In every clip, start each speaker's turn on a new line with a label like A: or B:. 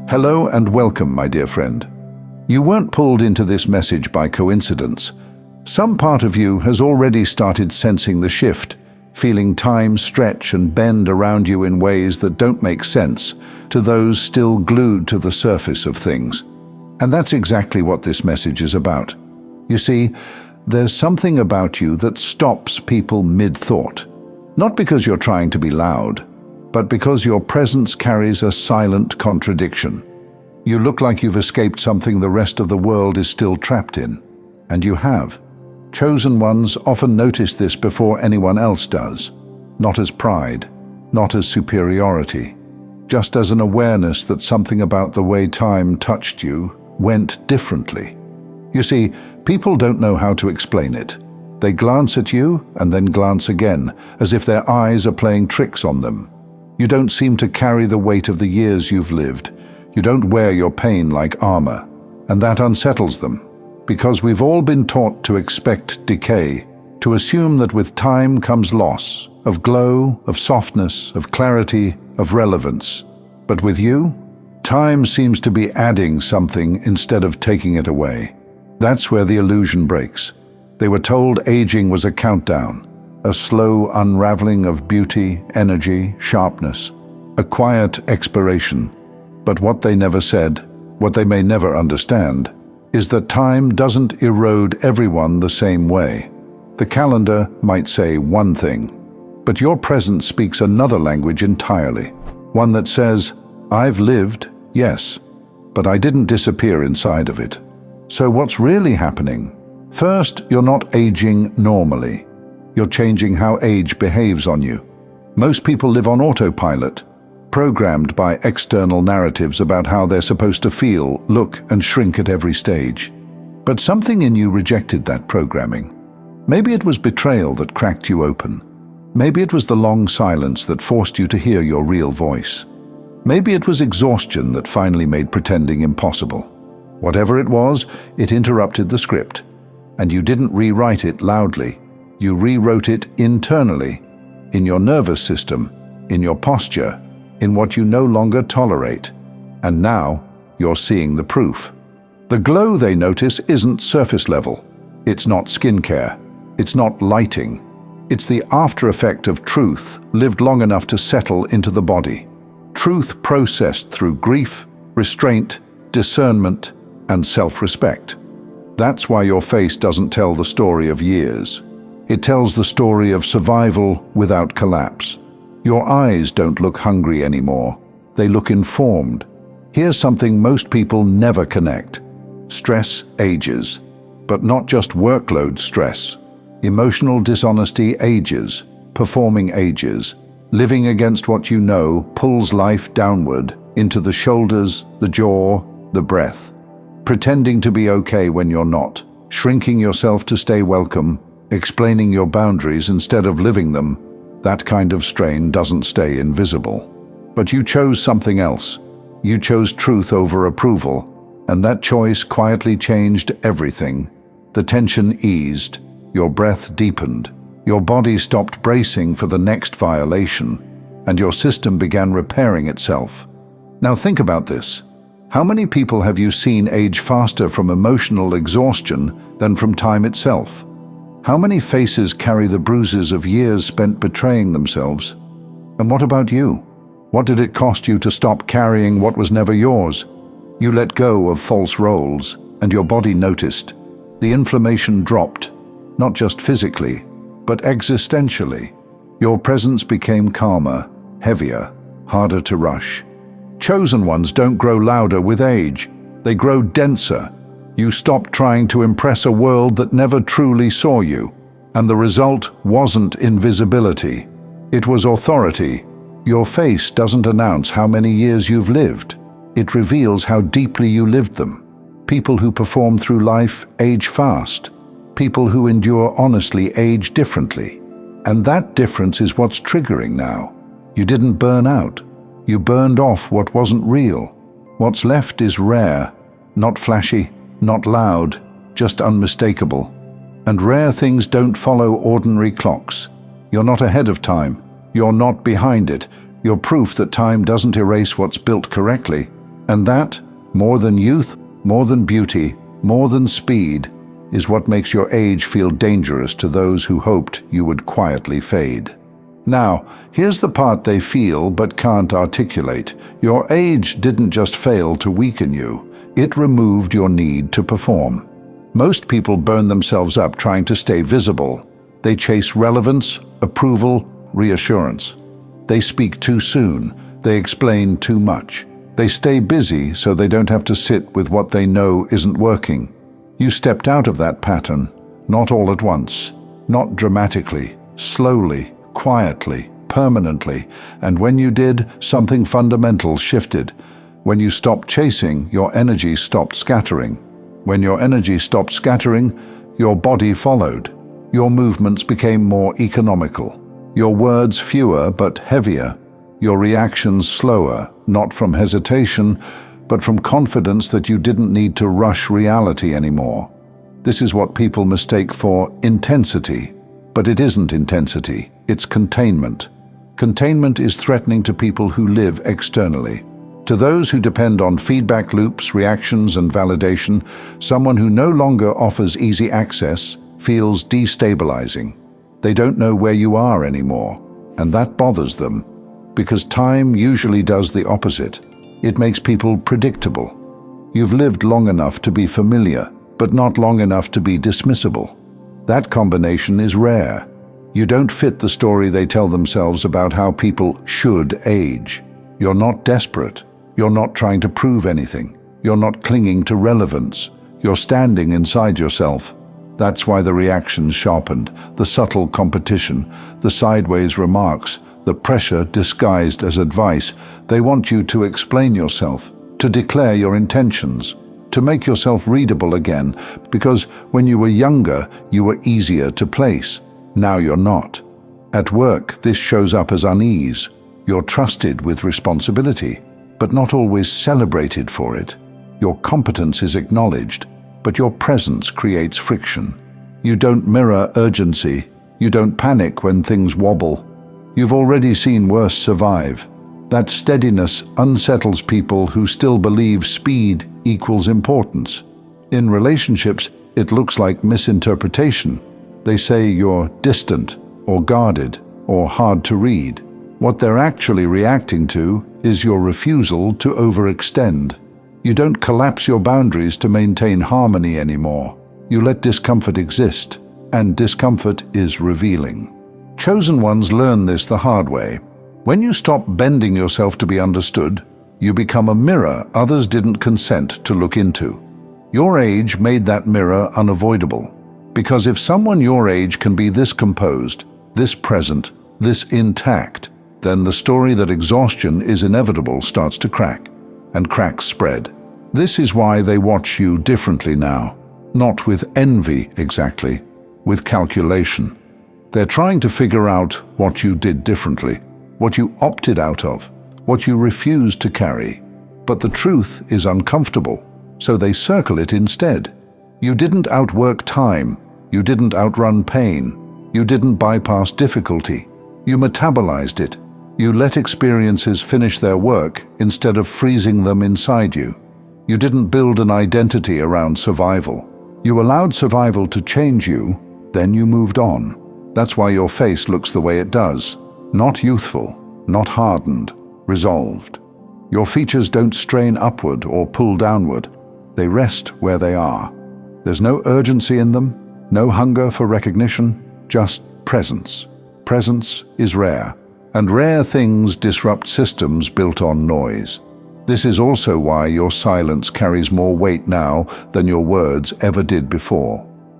A: Hello and welcome, my dear friend. You weren't pulled into this message by coincidence. Some part of you has already started sensing the shift, feeling time stretch and bend around you in ways that don't make sense to those still glued to the surface of things. And that's exactly what this message is about. You see, there's something about you that stops people mid-thought. Not because you're trying to be loud, but because your presence carries a silent contradiction. You look like you've escaped something the rest of the world is still trapped in. And you have. Chosen ones often notice this before anyone else does. Not as pride, not as superiority, just as an awareness that something about the way time touched you went differently. You see, people don't know how to explain it. They glance at you and then glance again, as if their eyes are playing tricks on them. You don't seem to carry the weight of the years you've lived. You don't wear your pain like armor, and that unsettles them, because we've all been taught to expect decay, to assume that with time comes loss, of glow, of softness, of clarity, of relevance. But with you, time seems to be adding something instead of taking it away. That's where the illusion breaks. They were told aging was a countdown, a slow unraveling of beauty, energy, sharpness, a quiet expiration. But what they never said, what they may never understand, is that time doesn't erode everyone the same way. The calendar might say one thing, but your presence speaks another language entirely, one that says, I've lived, yes, but I didn't disappear inside of it. So what's really happening? First, you're not aging normally. You're changing how age behaves on you. Most people live on autopilot, programmed by external narratives about how they're supposed to feel, look, and shrink at every stage. But something in you rejected that programming. Maybe it was betrayal that cracked you open. Maybe it was the long silence that forced you to hear your real voice. Maybe it was exhaustion that finally made pretending impossible. Whatever it was, it interrupted the script. And you didn't rewrite it loudly. You rewrote it internally, in your nervous system, in your posture, in what you no longer tolerate. And now, you're seeing the proof. The glow they notice isn't surface level. It's not skincare. It's not lighting. It's the after effect of truth lived long enough to settle into the body. Truth processed through grief, restraint, discernment, and self-respect. That's why your face doesn't tell the story of years. It tells the story of survival without collapse. Your eyes don't look hungry anymore. They look informed. Here's something most people never connect. Stress ages, but not just workload stress. Emotional dishonesty ages, performing ages. Living against what you know pulls life downward into the shoulders, the jaw, the breath. Pretending to be okay when you're not. Shrinking yourself to stay welcome. Explaining your boundaries instead of living them. That kind of strain doesn't stay invisible. But you chose something else. You chose truth over approval, and that choice quietly changed everything. The tension eased, your breath deepened, your body stopped bracing for the next violation, and your system began repairing itself. Now think about this. How many people have you seen age faster from emotional exhaustion than from time itself? How many faces carry the bruises of years spent betraying themselves? And what about you? What did it cost you to stop carrying what was never yours? You let go of false roles, and your body noticed. The inflammation dropped, not just physically, but existentially. Your presence became calmer, heavier, harder to rush. Chosen ones don't grow louder with age. They grow denser. You stopped trying to impress a world that never truly saw you. And the result wasn't invisibility. It was authority. Your face doesn't announce how many years you've lived. It reveals how deeply you lived them. People who perform through life age fast. People who endure honestly age differently. And that difference is what's triggering now. You didn't burn out. You burned off what wasn't real. What's left is rare, not flashy, not loud, just unmistakable. And rare things don't follow ordinary clocks. You're not ahead of time. You're not behind it. You're proof that time doesn't erase what's built correctly. And that, more than youth, more than beauty, more than speed, is what makes your age feel dangerous to those who hoped you would quietly fade. Now, here's the part they feel but can't articulate. Your age didn't just fail to weaken you, it removed your need to perform. Most people burn themselves up trying to stay visible. They chase relevance, approval, reassurance. They speak too soon, they explain too much. They stay busy so they don't have to sit with what they know isn't working. You stepped out of that pattern, not all at once, not dramatically, slowly, quietly, permanently, and when you did, something fundamental shifted. When you stopped chasing, your energy stopped scattering. When your energy stopped scattering, your body followed. Your movements became more economical. Your words fewer but heavier. Your reactions slower, not from hesitation, but from confidence that you didn't need to rush reality anymore. This is what people mistake for intensity. But it isn't intensity, it's containment. Containment is threatening to people who live externally. To those who depend on feedback loops, reactions, and validation, someone who no longer offers easy access feels destabilizing. They don't know where you are anymore, and that bothers them, because time usually does the opposite. It makes people predictable. You've lived long enough to be familiar, but not long enough to be dismissible. That combination is rare. You don't fit the story they tell themselves about how people should age. You're not desperate. You're not trying to prove anything. You're not clinging to relevance. You're standing inside yourself. That's why the reactions sharpened, the subtle competition, the sideways remarks, the pressure disguised as advice. They want you to explain yourself, to declare your intentions, to make yourself readable again, because when you were younger, you were easier to place. Now you're not. At work, this shows up as unease. You're trusted with responsibility, but not always celebrated for it. Your competence is acknowledged, but your presence creates friction. You don't mirror urgency. You don't panic when things wobble. You've already seen worse survive. That steadiness unsettles people who still believe speed equals importance. In relationships, it looks like misinterpretation. They say you're distant, or guarded, or hard to read. What they're actually reacting to is your refusal to overextend. You don't collapse your boundaries to maintain harmony anymore. You let discomfort exist, and discomfort is revealing. Chosen ones learn this the hard way. When you stop bending yourself to be understood, you become a mirror others didn't consent to look into. Your age made that mirror unavoidable. Because if someone your age can be this composed, this present, this intact, then the story that exhaustion is inevitable starts to crack, and cracks spread. This is why they watch you differently now. Not with envy exactly, with calculation. They're trying to figure out what you did differently, what you opted out of, what you refused to carry. But the truth is uncomfortable, so they circle it instead. You didn't outwork time. You didn't outrun pain. You didn't bypass difficulty. You metabolized it. You let experiences finish their work instead of freezing them inside you. You didn't build an identity around survival. You allowed survival to change you, then you moved on. That's why your face looks the way it does. Not youthful, not hardened, resolved. Your features don't strain upward or pull downward. They rest where they are. There's no urgency in them, no hunger for recognition, just presence. Presence is rare, and rare things disrupt systems built on noise. This is also why your silence carries more weight now than your words ever did before.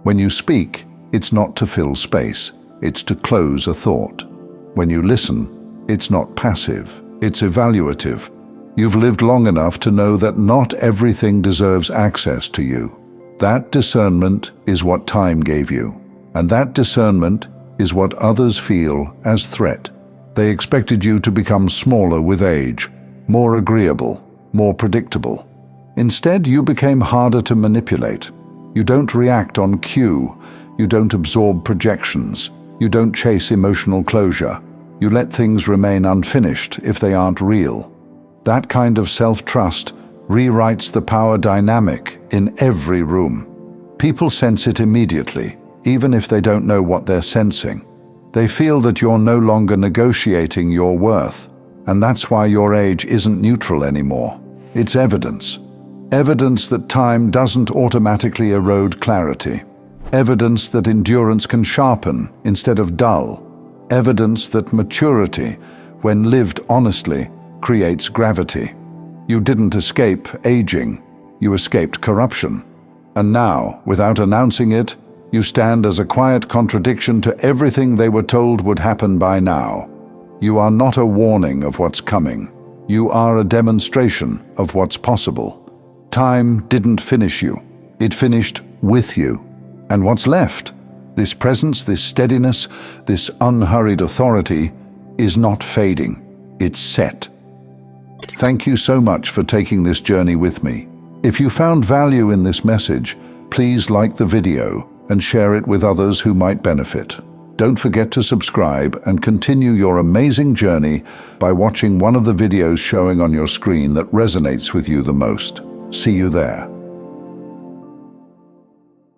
A: When you speak, it's not to fill space, it's to close a thought. When you listen, it's not passive, it's evaluative. You've lived long enough to know that not everything deserves access to you. That discernment is what time gave you, and that discernment is what others feel as threat. They expected you to become smaller with age, more agreeable, more predictable. Instead, you became harder to manipulate. You don't react on cue. You don't absorb projections. You don't chase emotional closure. You let things remain unfinished if they aren't real. That kind of self-trust rewrites the power dynamic in every room. People sense it immediately, even if they don't know what they're sensing. They feel that you're no longer negotiating your worth, and that's why your age isn't neutral anymore. It's evidence. Evidence that time doesn't automatically erode clarity. Evidence that endurance can sharpen instead of dull. Evidence that maturity, when lived honestly, creates gravity. You didn't escape aging, you escaped corruption. And now, without announcing it, you stand as a quiet contradiction to everything they were told would happen by now. You are not a warning of what's coming. You are a demonstration of what's possible. Time didn't finish you. It finished with you. And what's left, this presence, this steadiness, this unhurried authority, is not fading. It's set. Thank you so much for taking this journey with me. If you found value in this message, please like the video and share it with others who might benefit. Don't forget to subscribe and continue your amazing journey by watching one of the videos showing on your screen that resonates with you the most. See you there.